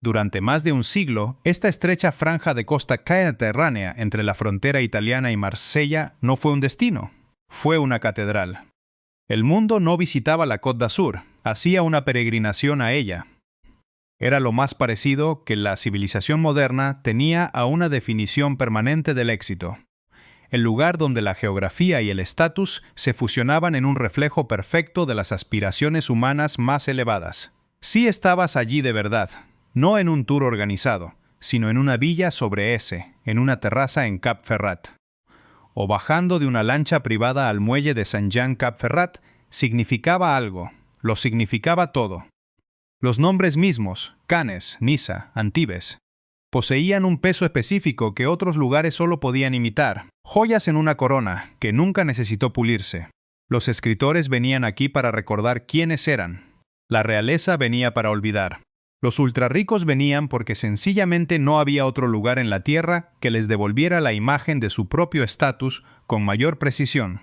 Durante más de un siglo, esta estrecha franja de costa mediterránea entre la frontera italiana y Marsella no fue un destino, fue una catedral. El mundo no visitaba la Côte d'Azur, hacía una peregrinación a ella. Era lo más parecido que la civilización moderna tenía a una definición permanente del éxito. El lugar donde la geografía y el estatus se fusionaban en un reflejo perfecto de las aspiraciones humanas más elevadas. Si estabas allí de verdad, no en un tour organizado, sino en una villa sobre en una terraza en Cap Ferrat. O bajando de una lancha privada al muelle de Saint-Jean-Cap Ferrat, significaba algo, lo significaba todo. Los nombres mismos, Cannes, Niza, Antibes, poseían un peso específico que otros lugares solo podían imitar, joyas en una corona que nunca necesitó pulirse. Los escritores venían aquí para recordar quiénes eran. La realeza venía para olvidar. Los ultrarricos venían porque sencillamente no había otro lugar en la tierra que les devolviera la imagen de su propio estatus con mayor precisión.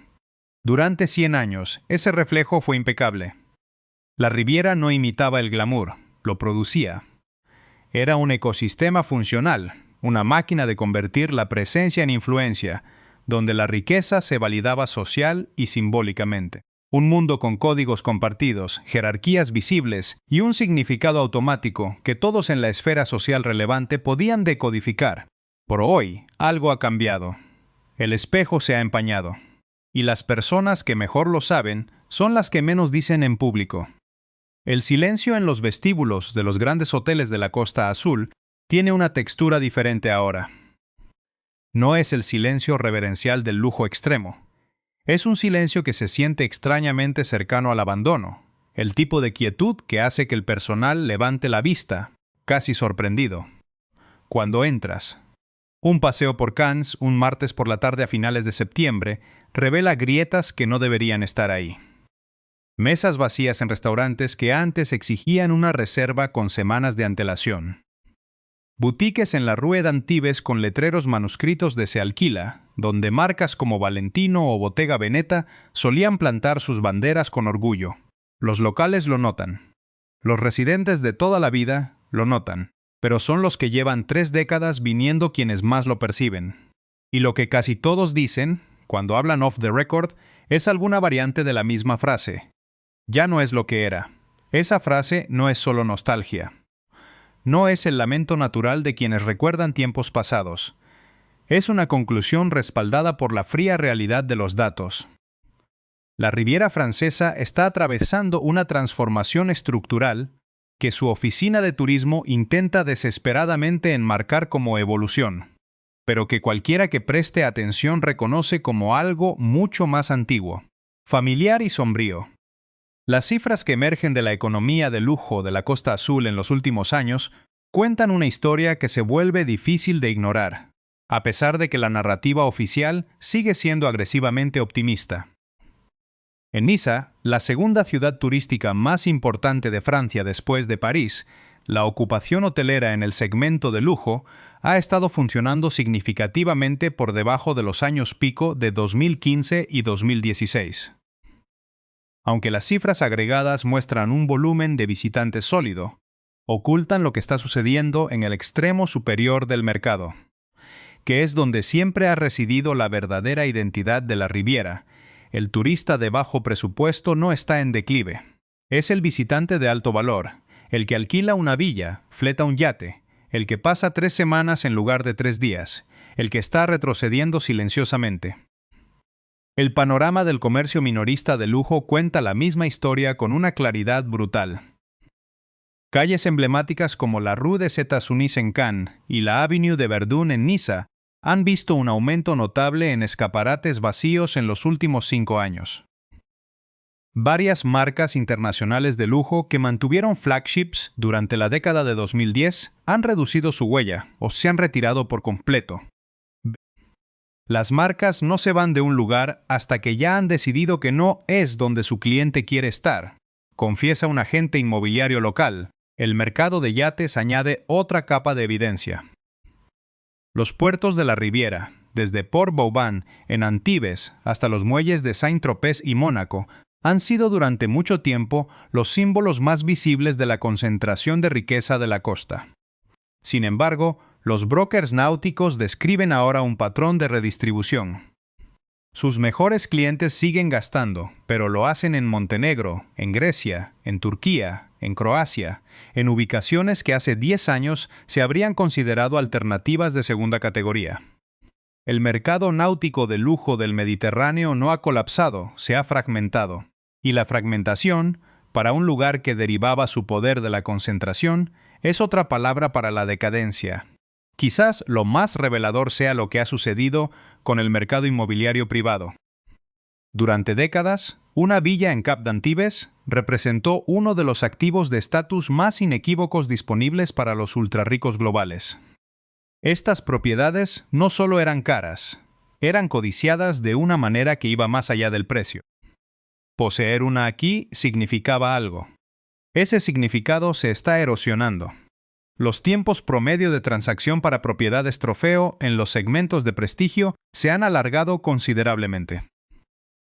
Durante 100 años, ese reflejo fue impecable. La Riviera no imitaba el glamour, lo producía. Era un ecosistema funcional, una máquina de convertir la presencia en influencia, donde la riqueza se validaba social y simbólicamente. Un mundo con códigos compartidos, jerarquías visibles y un significado automático que todos en la esfera social relevante podían decodificar. Por hoy, algo ha cambiado. El espejo se ha empañado. Y las personas que mejor lo saben son las que menos dicen en público. El silencio en los vestíbulos de los grandes hoteles de la Costa Azul tiene una textura diferente ahora. No es el silencio reverencial del lujo extremo. Es un silencio que se siente extrañamente cercano al abandono, el tipo de quietud que hace que el personal levante la vista, casi sorprendido. Cuando entras. Un paseo por Cannes, un martes por la tarde a finales de septiembre, revela grietas que no deberían estar ahí. Mesas vacías en restaurantes que antes exigían una reserva con semanas de antelación. Boutiques en la Rue d'Antibes con letreros manuscritos de se alquila, donde marcas como Valentino o Bottega Veneta solían plantar sus banderas con orgullo. Los locales lo notan. Los residentes de toda la vida lo notan, pero son los que llevan 3 décadas viniendo quienes más lo perciben. Y lo que casi todos dicen, cuando hablan off the record, es alguna variante de la misma frase. Ya no es lo que era. Esa frase no es solo nostalgia. No es el lamento natural de quienes recuerdan tiempos pasados. Es una conclusión respaldada por la fría realidad de los datos. La Riviera Francesa está atravesando una transformación estructural que su oficina de turismo intenta desesperadamente enmarcar como evolución, pero que cualquiera que preste atención reconoce como algo mucho más antiguo, familiar y sombrío. Las cifras que emergen de la economía de lujo de la Costa Azul en los últimos años cuentan una historia que se vuelve difícil de ignorar, a pesar de que la narrativa oficial sigue siendo agresivamente optimista. En Niza, la segunda ciudad turística más importante de Francia después de París, la ocupación hotelera en el segmento de lujo ha estado funcionando significativamente por debajo de los años pico de 2015 y 2016. Aunque las cifras agregadas muestran un volumen de visitantes sólido, ocultan lo que está sucediendo en el extremo superior del mercado, que es donde siempre ha residido la verdadera identidad de la Riviera. El turista de bajo presupuesto no está en declive. Es el visitante de alto valor, el que alquila una villa, fleta un yate, el que pasa 3 semanas en lugar de 3 días, el que está retrocediendo silenciosamente. El panorama del comercio minorista de lujo cuenta la misma historia con una claridad brutal. Calles emblemáticas como la Rue des États-Unis en Cannes y la Avenue de Verdun en Niza han visto un aumento notable en escaparates vacíos en los últimos 5 años. Varias marcas internacionales de lujo que mantuvieron flagships durante la década de 2010 han reducido su huella o se han retirado por completo. Las marcas no se van de un lugar hasta que ya han decidido que no es donde su cliente quiere estar, confiesa un agente inmobiliario local. El mercado de yates añade otra capa de evidencia. Los puertos de la Riviera, desde Port Vauban en Antibes hasta los muelles de Saint-Tropez y Mónaco, han sido durante mucho tiempo los símbolos más visibles de la concentración de riqueza de la costa. Sin embargo, los brokers náuticos describen ahora un patrón de redistribución. Sus mejores clientes siguen gastando, pero lo hacen en Montenegro, en Grecia, en Turquía, en Croacia, en ubicaciones que hace 10 años se habrían considerado alternativas de segunda categoría. El mercado náutico de lujo del Mediterráneo no ha colapsado, se ha fragmentado. Y la fragmentación, para un lugar que derivaba su poder de la concentración, es otra palabra para la decadencia. Quizás lo más revelador sea lo que ha sucedido con el mercado inmobiliario privado. Durante décadas, una villa en Cap d'Antibes representó uno de los activos de estatus más inequívocos disponibles para los ultrarricos globales. Estas propiedades no solo eran caras, eran codiciadas de una manera que iba más allá del precio. Poseer una aquí significaba algo. Ese significado se está erosionando. Los tiempos promedio de transacción para propiedades trofeo en los segmentos de prestigio se han alargado considerablemente.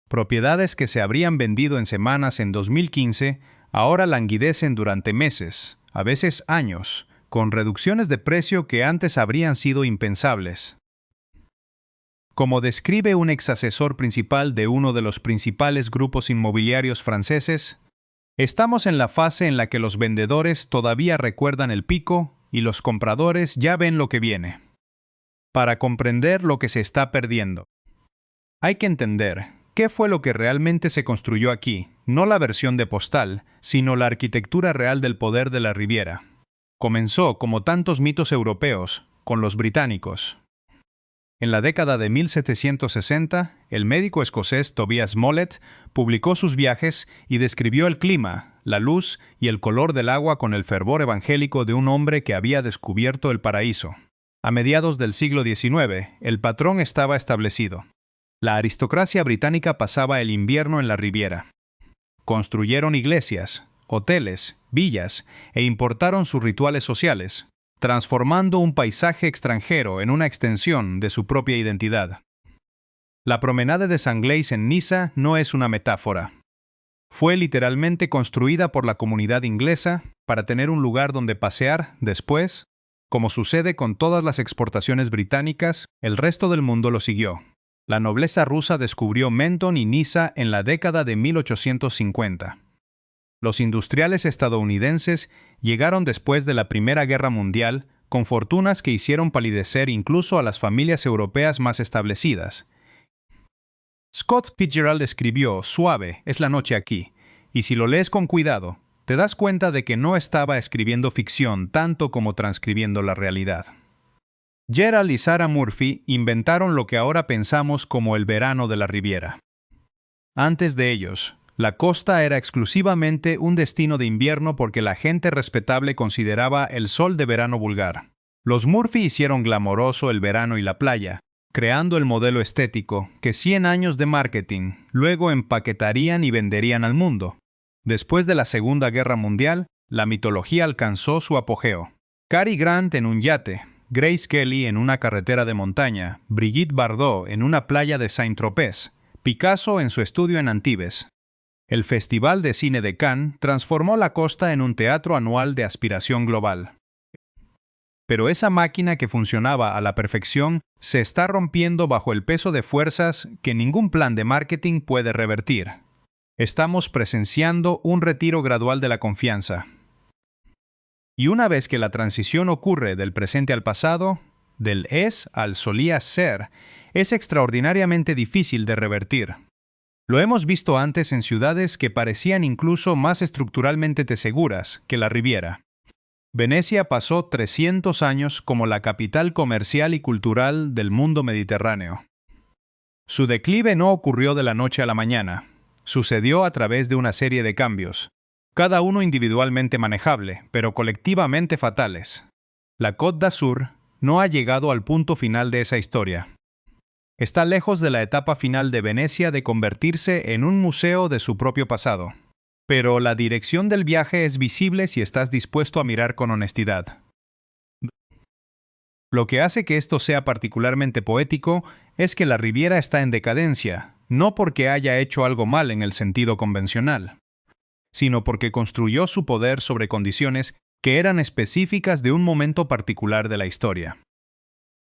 Propiedades que se habrían vendido en semanas en 2015 ahora languidecen durante meses, a veces años, con reducciones de precio que antes habrían sido impensables. Como describe un exasesor principal de uno de los principales grupos inmobiliarios franceses, estamos en la fase en la que los vendedores todavía recuerdan el pico y los compradores ya ven lo que viene. Para comprender lo que se está perdiendo, hay que entender qué fue lo que realmente se construyó aquí, no la versión de postal, sino la arquitectura real del poder de la Riviera. Comenzó, como tantos mitos europeos, con los británicos. En la década de 1760, el médico escocés Tobias Smollett publicó sus viajes y describió el clima, la luz y el color del agua con el fervor evangélico de un hombre que había descubierto el paraíso. A mediados del siglo XIX, el patrón estaba establecido. La aristocracia británica pasaba el invierno en la Riviera. Construyeron iglesias, hoteles, villas e importaron sus rituales sociales, transformando un paisaje extranjero en una extensión de su propia identidad. La promenade de Sanglés en Niza no es una metáfora. Fue literalmente construida por la comunidad inglesa para tener un lugar donde pasear después. Como sucede con todas las exportaciones británicas, el resto del mundo lo siguió. La nobleza rusa descubrió Menton y Niza en la década de 1850. Los industriales estadounidenses llegaron después de la Primera Guerra Mundial con fortunas que hicieron palidecer incluso a las familias europeas más establecidas. Scott Fitzgerald escribió «Suave es la noche aquí», y si lo lees con cuidado, te das cuenta de que no estaba escribiendo ficción tanto como transcribiendo la realidad. Gerald y Sarah Murphy inventaron lo que ahora pensamos como el verano de la Riviera. Antes de ellos, la costa era exclusivamente un destino de invierno porque la gente respetable consideraba el sol de verano vulgar. Los Murphy hicieron glamoroso el verano y la playa, creando el modelo estético que 100 años de marketing luego empaquetarían y venderían al mundo. Después de la Segunda Guerra Mundial, la mitología alcanzó su apogeo. Cary Grant en un yate, Grace Kelly en una carretera de montaña, Brigitte Bardot en una playa de Saint-Tropez, Picasso en su estudio en Antibes. El Festival de Cine de Cannes transformó la costa en un teatro anual de aspiración global. Pero esa máquina que funcionaba a la perfección se está rompiendo bajo el peso de fuerzas que ningún plan de marketing puede revertir. Estamos presenciando un retiro gradual de la confianza. Y una vez que la transición ocurre del presente al pasado, del es al solía ser, es extraordinariamente difícil de revertir. Lo hemos visto antes en ciudades que parecían incluso más estructuralmente seguras que la Riviera. Venecia pasó 300 años como la capital comercial y cultural del mundo mediterráneo. Su declive no ocurrió de la noche a la mañana. Sucedió a través de una serie de cambios, cada uno individualmente manejable, pero colectivamente fatales. La Côte d'Azur no ha llegado al punto final de esa historia. Está lejos de la etapa final de Venecia de convertirse en un museo de su propio pasado. Pero la dirección del viaje es visible si estás dispuesto a mirar con honestidad. Lo que hace que esto sea particularmente poético es que la Riviera está en decadencia, no porque haya hecho algo mal en el sentido convencional, sino porque construyó su poder sobre condiciones que eran específicas de un momento particular de la historia.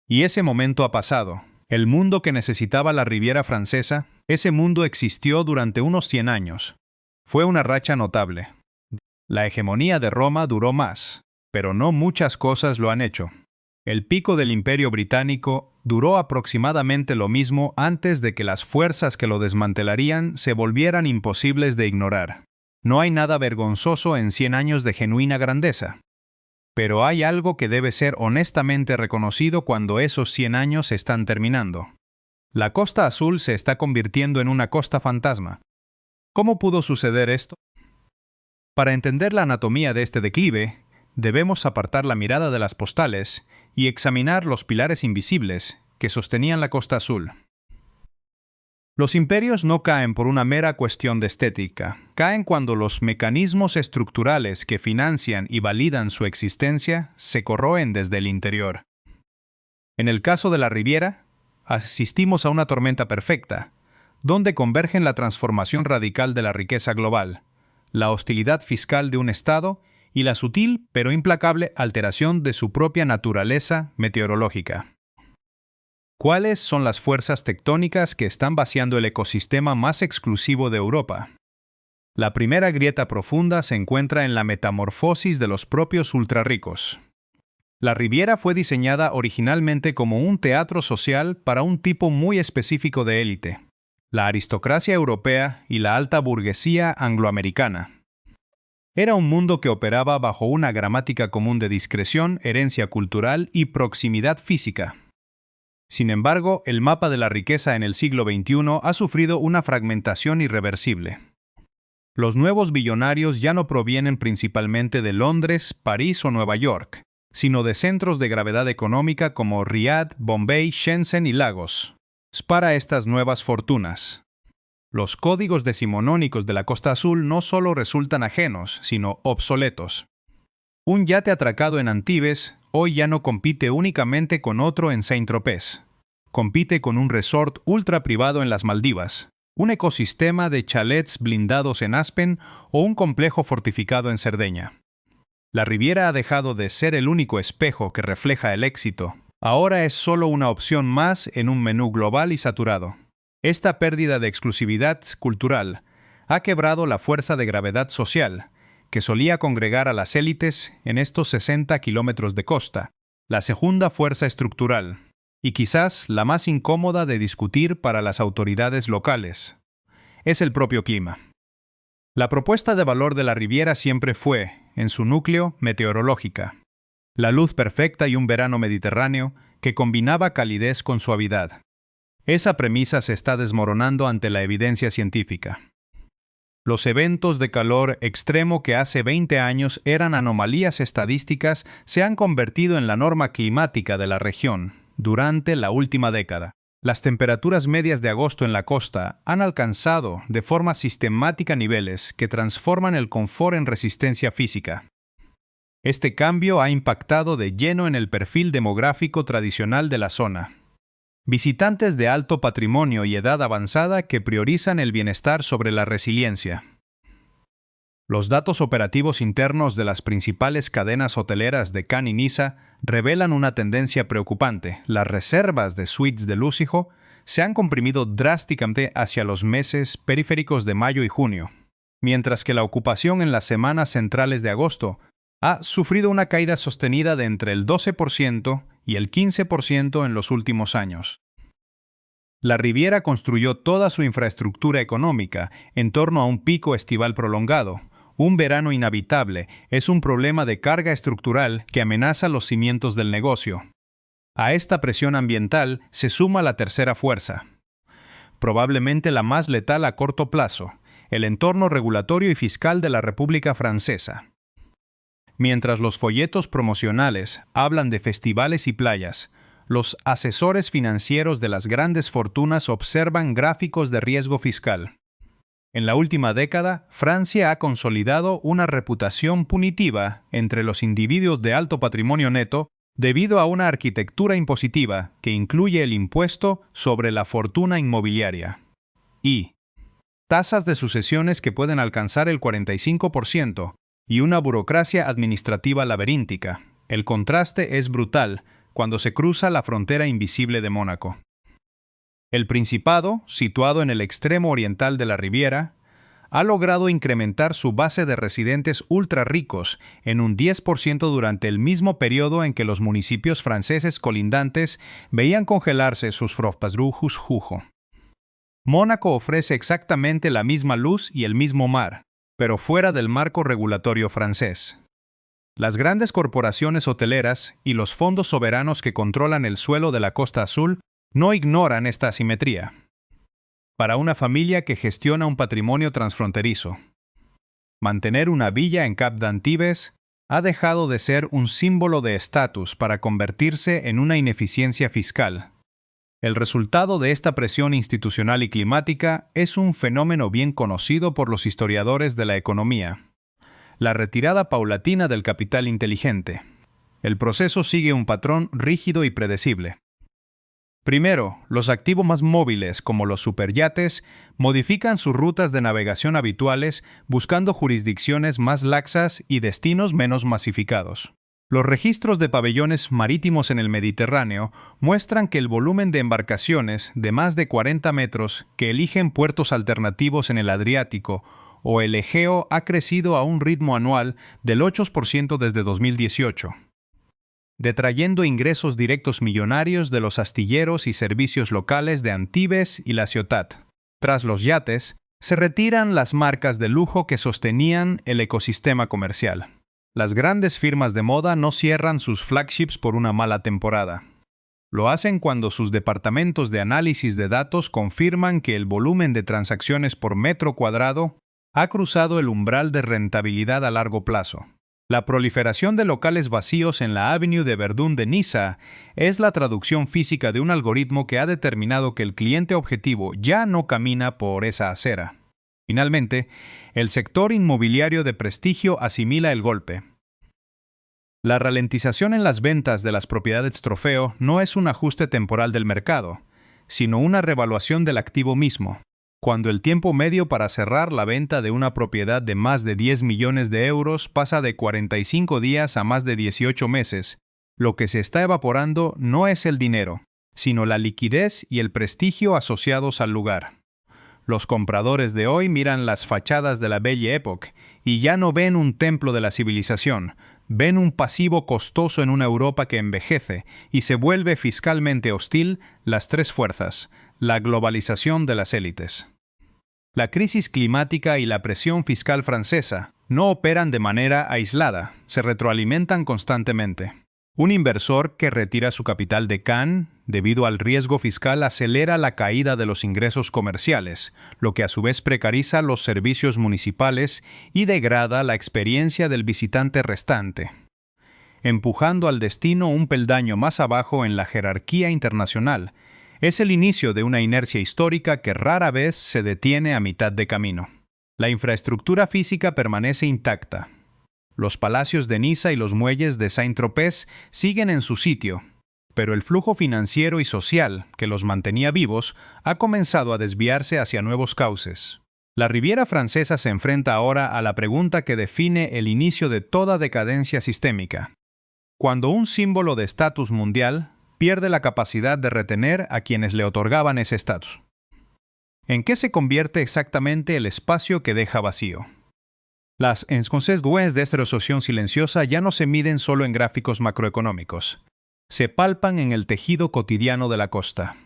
Y ese momento ha pasado. El mundo que necesitaba la Riviera Francesa, ese mundo existió durante unos 100 años. Fue una racha notable. La hegemonía de Roma duró más, pero no muchas cosas lo han hecho. El pico del Imperio Británico duró aproximadamente lo mismo antes de que las fuerzas que lo desmantelarían se volvieran imposibles de ignorar. No hay nada vergonzoso en 100 años de genuina grandeza. Pero hay algo que debe ser honestamente reconocido cuando esos 100 años están terminando. La Costa Azul se está convirtiendo en una costa fantasma. ¿Cómo pudo suceder esto? Para entender la anatomía de este declive, debemos apartar la mirada de las postales y examinar los pilares invisibles que sostenían la Costa Azul. Los imperios no caen por una mera cuestión de estética, caen cuando los mecanismos estructurales que financian y validan su existencia se corroen desde el interior. En el caso de la Riviera, asistimos a una tormenta perfecta, donde convergen la transformación radical de la riqueza global, la hostilidad fiscal de un Estado y la sutil pero implacable alteración de su propia naturaleza meteorológica. ¿Cuáles son las fuerzas tectónicas que están vaciando el ecosistema más exclusivo de Europa? La primera grieta profunda se encuentra en la metamorfosis de los propios ultrarricos. La Riviera fue diseñada originalmente como un teatro social para un tipo muy específico de élite, la aristocracia europea y la alta burguesía angloamericana. Era un mundo que operaba bajo una gramática común de discreción, herencia cultural y proximidad física. Sin embargo, el mapa de la riqueza en el siglo XXI ha sufrido una fragmentación irreversible. Los nuevos billonarios ya no provienen principalmente de Londres, París o Nueva York, sino de centros de gravedad económica como Riad, Bombay, Shenzhen y Lagos. Para estas nuevas fortunas, los códigos decimonónicos de la Costa Azul no solo resultan ajenos, sino obsoletos. Un yate atracado en Antibes hoy ya no compite únicamente con otro en Saint-Tropez. Compite con un resort ultra privado en las Maldivas, un ecosistema de chalets blindados en Aspen o un complejo fortificado en Cerdeña. La Riviera ha dejado de ser el único espejo que refleja el éxito. Ahora es solo una opción más en un menú global y saturado. Esta pérdida de exclusividad cultural ha quebrado la fuerza de gravedad social que solía congregar a las élites en estos 60 kilómetros de costa, la segunda fuerza estructural, y quizás la más incómoda de discutir para las autoridades locales. Es el propio clima. La propuesta de valor de la Riviera siempre fue, en su núcleo, meteorológica. La luz perfecta y un verano mediterráneo que combinaba calidez con suavidad. Esa premisa se está desmoronando ante la evidencia científica. Los eventos de calor extremo que hace 20 años eran anomalías estadísticas se han convertido en la norma climática de la región durante la última década. Las temperaturas medias de agosto en la costa han alcanzado de forma sistemática niveles que transforman el confort en resistencia física. Este cambio ha impactado de lleno en el perfil demográfico tradicional de la zona. Visitantes de alto patrimonio y edad avanzada que priorizan el bienestar sobre la resiliencia. Los datos operativos internos de las principales cadenas hoteleras de Cannes y Niza revelan una tendencia preocupante. Las reservas de suites de lujo se han comprimido drásticamente hacia los meses periféricos de mayo y junio, mientras que la ocupación en las semanas centrales de agosto ha sufrido una caída sostenida de entre el 12% y el 15% en los últimos años. La Riviera construyó toda su infraestructura económica en torno a un pico estival prolongado. Un verano inhabitable es un problema de carga estructural que amenaza los cimientos del negocio. A esta presión ambiental se suma la tercera fuerza, probablemente la más letal a corto plazo, el entorno regulatorio y fiscal de la República Francesa. Mientras los folletos promocionales hablan de festivales y playas, los asesores financieros de las grandes fortunas observan gráficos de riesgo fiscal. En la última década, Francia ha consolidado una reputación punitiva entre los individuos de alto patrimonio neto debido a una arquitectura impositiva que incluye el impuesto sobre la fortuna inmobiliaria y tasas de sucesiones que pueden alcanzar el 45%, y una burocracia administrativa laberíntica. El contraste es brutal cuando se cruza la frontera invisible de Mónaco. El Principado, situado en el extremo oriental de la Riviera, ha logrado incrementar su base de residentes ultra ricos en un 10% durante el mismo periodo en que los municipios franceses colindantes veían congelarse sus frontpasrujos jujo. Mónaco ofrece exactamente la misma luz y el mismo mar, pero fuera del marco regulatorio francés. Las grandes corporaciones hoteleras y los fondos soberanos que controlan el suelo de la Costa Azul no ignoran esta asimetría. Para una familia que gestiona un patrimonio transfronterizo, mantener una villa en Cap d'Antibes ha dejado de ser un símbolo de estatus para convertirse en una ineficiencia fiscal. El resultado de esta presión institucional y climática es un fenómeno bien conocido por los historiadores de la economía: la retirada paulatina del capital inteligente. El proceso sigue un patrón rígido y predecible. Primero, los activos más móviles, como los superyates, modifican sus rutas de navegación habituales buscando jurisdicciones más laxas y destinos menos masificados. Los registros de pabellones marítimos en el Mediterráneo muestran que el volumen de embarcaciones de más de 40 metros que eligen puertos alternativos en el Adriático o el Egeo ha crecido a un ritmo anual del 8% desde 2018. Detrayendo ingresos directos millonarios de los astilleros y servicios locales de Antibes y La Ciotat. Tras los yates, se retiran las marcas de lujo que sostenían el ecosistema comercial. Las grandes firmas de moda no cierran sus flagships por una mala temporada. Lo hacen cuando sus departamentos de análisis de datos confirman que el volumen de transacciones por metro cuadrado ha cruzado el umbral de rentabilidad a largo plazo. La proliferación de locales vacíos en la Avenue de Verdun de Niza es la traducción física de un algoritmo que ha determinado que el cliente objetivo ya no camina por esa acera. Finalmente, el sector inmobiliario de prestigio asimila el golpe. La ralentización en las ventas de las propiedades trofeo no es un ajuste temporal del mercado, sino una revaluación del activo mismo. Cuando el tiempo medio para cerrar la venta de una propiedad de más de 10 millones de euros pasa de 45 días a más de 18 meses, lo que se está evaporando no es el dinero, sino la liquidez y el prestigio asociados al lugar. Los compradores de hoy miran las fachadas de la Belle Époque y ya no ven un templo de la civilización, ven un pasivo costoso en una Europa que envejece y se vuelve fiscalmente hostil. Las tres fuerzas: la globalización de las élites, la crisis climática y la presión fiscal francesa no operan de manera aislada, se retroalimentan constantemente. Un inversor que retira su capital de Cannes debido al riesgo fiscal acelera la caída de los ingresos comerciales, lo que a su vez precariza los servicios municipales y degrada la experiencia del visitante restante, empujando al destino un peldaño más abajo en la jerarquía internacional. Es el inicio de una inercia histórica que rara vez se detiene a mitad de camino. La infraestructura física permanece intacta. Los palacios de Niza y los muelles de Saint-Tropez siguen en su sitio, pero el flujo financiero y social que los mantenía vivos ha comenzado a desviarse hacia nuevos cauces. La Riviera francesa se enfrenta ahora a la pregunta que define el inicio de toda decadencia sistémica. Cuando un símbolo de estatus mundial pierde la capacidad de retener a quienes le otorgaban ese estatus. ¿En qué se convierte exactamente el espacio que deja vacío? Las inconsecuencias de esta recesión silenciosa ya no se miden solo en gráficos macroeconómicos. Se palpan en el tejido cotidiano de la costa.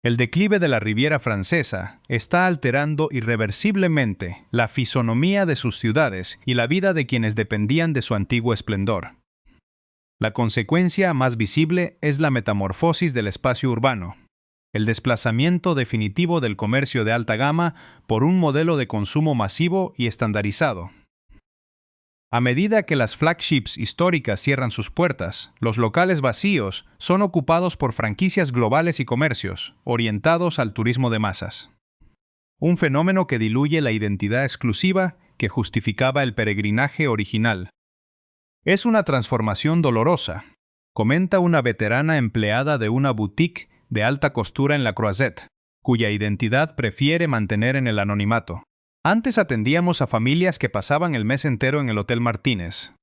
El declive de la Riviera francesa está alterando irreversiblemente la fisonomía de sus ciudades y la vida de quienes dependían de su antiguo esplendor. La consecuencia más visible es la metamorfosis del espacio urbano, el desplazamiento definitivo del comercio de alta gama por un modelo de consumo masivo y estandarizado. A medida que las flagships históricas cierran sus puertas, los locales vacíos son ocupados por franquicias globales y comercios, orientados al turismo de masas. Un fenómeno que diluye la identidad exclusiva que justificaba el peregrinaje original. Es una transformación dolorosa, comenta una veterana empleada de una boutique de alta costura en La Croisette, cuya identidad prefiere mantener en el anonimato. Antes atendíamos a familias que pasaban el mes entero en el Hotel Martínez.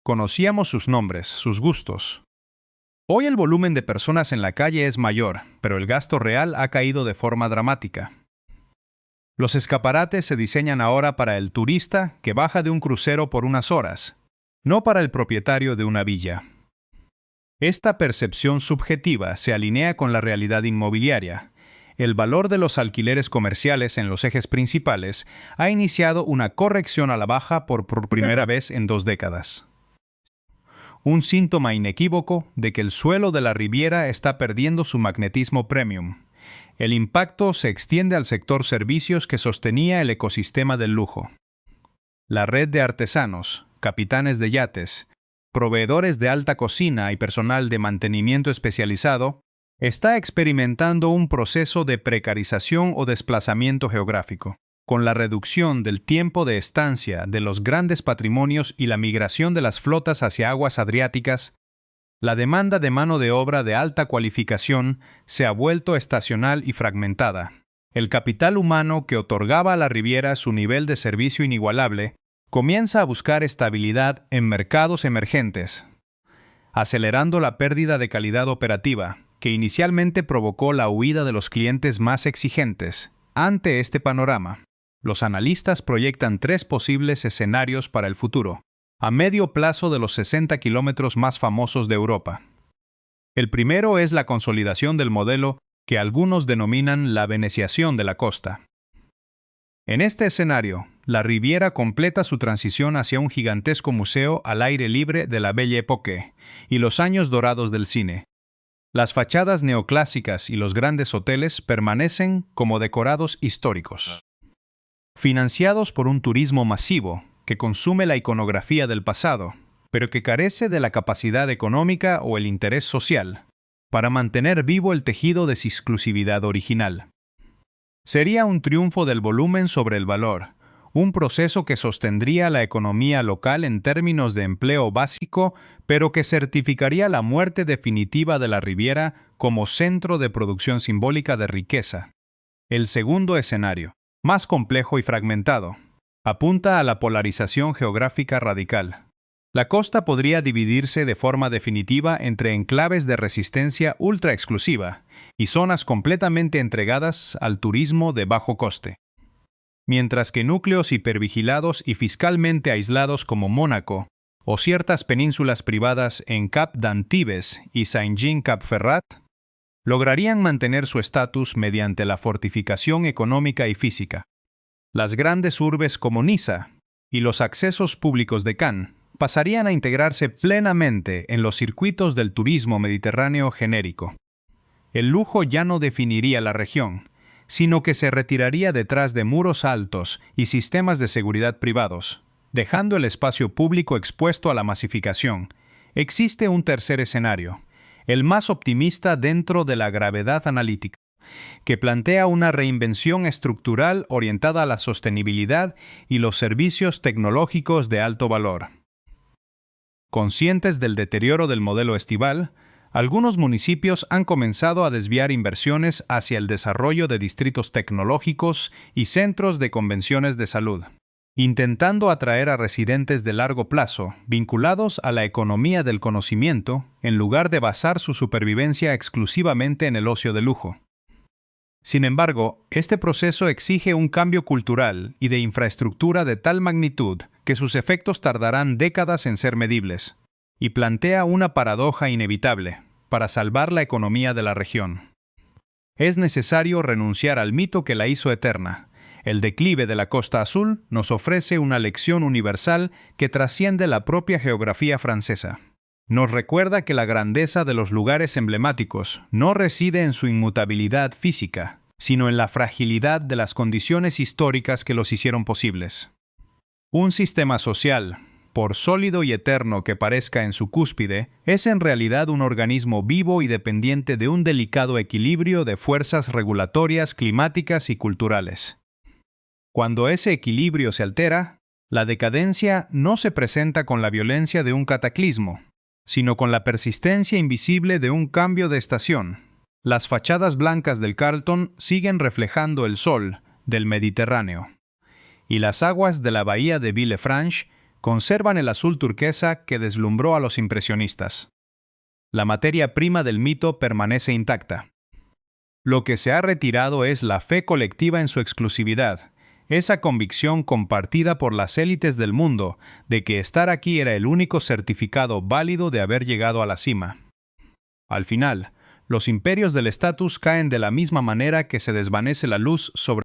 Conocíamos sus nombres, sus gustos. Hoy el volumen de personas en la calle es mayor, pero el gasto real ha caído de forma dramática. Los escaparates se diseñan ahora para el turista que baja de un crucero por unas horas, no para el propietario de una villa. Esta percepción subjetiva se alinea con la realidad inmobiliaria. El valor de los alquileres comerciales en los ejes principales ha iniciado una corrección a la baja por primera vez en 2 décadas. Un síntoma inequívoco de que el suelo de la Riviera está perdiendo su magnetismo premium. El impacto se extiende al sector servicios que sostenía el ecosistema del lujo. La red de artesanos, capitanes de yates, proveedores de alta cocina y personal de mantenimiento especializado está experimentando un proceso de precarización o desplazamiento geográfico. Con la reducción del tiempo de estancia de los grandes patrimonios y la migración de las flotas hacia aguas adriáticas, la demanda de mano de obra de alta cualificación se ha vuelto estacional y fragmentada. El capital humano que otorgaba a la Riviera su nivel de servicio inigualable comienza a buscar estabilidad en mercados emergentes, acelerando la pérdida de calidad operativa que inicialmente provocó la huida de los clientes más exigentes. Ante este panorama, los analistas proyectan 3 posibles escenarios para el futuro, a medio plazo de los 60 kilómetros más famosos de Europa. El primero es la consolidación del modelo que algunos denominan la veneciación de la costa. En este escenario, la Riviera completa su transición hacia un gigantesco museo al aire libre de la Belle Époque y los años dorados del cine. Las fachadas neoclásicas y los grandes hoteles permanecen como decorados históricos. Financiados por un turismo masivo que consume la iconografía del pasado, pero que carece de la capacidad económica o el interés social para mantener vivo el tejido de su exclusividad original. Sería un triunfo del volumen sobre el valor, un proceso que sostendría la economía local en términos de empleo básico, pero que certificaría la muerte definitiva de la Riviera como centro de producción simbólica de riqueza. El segundo escenario, más complejo y fragmentado, apunta a la polarización geográfica radical. La costa podría dividirse de forma definitiva entre enclaves de resistencia ultra exclusiva y zonas completamente entregadas al turismo de bajo coste. Mientras que núcleos hipervigilados y fiscalmente aislados como Mónaco o ciertas penínsulas privadas en Cap d'Antibes y Saint-Jean-Cap Ferrat lograrían mantener su estatus mediante la fortificación económica y física. Las grandes urbes como Niza y los accesos públicos de Cannes pasarían a integrarse plenamente en los circuitos del turismo mediterráneo genérico. El lujo ya no definiría la región, sino que se retiraría detrás de muros altos y sistemas de seguridad privados, dejando el espacio público expuesto a la masificación. Existe un tercer escenario, el más optimista dentro de la gravedad analítica, que plantea una reinvención estructural orientada a la sostenibilidad y los servicios tecnológicos de alto valor. Conscientes del deterioro del modelo estival, algunos municipios han comenzado a desviar inversiones hacia el desarrollo de distritos tecnológicos y centros de convenciones de salud, intentando atraer a residentes de largo plazo, vinculados a la economía del conocimiento, en lugar de basar su supervivencia exclusivamente en el ocio de lujo. Sin embargo, este proceso exige un cambio cultural y de infraestructura de tal magnitud que sus efectos tardarán décadas en ser medibles, y plantea una paradoja inevitable para salvar la economía de la región. Es necesario renunciar al mito que la hizo eterna. El declive de la Costa Azul nos ofrece una lección universal que trasciende la propia geografía francesa. Nos recuerda que la grandeza de los lugares emblemáticos no reside en su inmutabilidad física, sino en la fragilidad de las condiciones históricas que los hicieron posibles. Un sistema social, por sólido y eterno que parezca en su cúspide, es en realidad un organismo vivo y dependiente de un delicado equilibrio de fuerzas regulatorias, climáticas y culturales. Cuando ese equilibrio se altera, la decadencia no se presenta con la violencia de un cataclismo, sino con la persistencia invisible de un cambio de estación. Las fachadas blancas del Carlton siguen reflejando el sol del Mediterráneo, y las aguas de la bahía de Villefranche conservan el azul turquesa que deslumbró a los impresionistas. La materia prima del mito permanece intacta. Lo que se ha retirado es la fe colectiva en su exclusividad, esa convicción compartida por las élites del mundo de que estar aquí era el único certificado válido de haber llegado a la cima. Al final, los imperios del estatus caen de la misma manera que se desvanece la luz sobre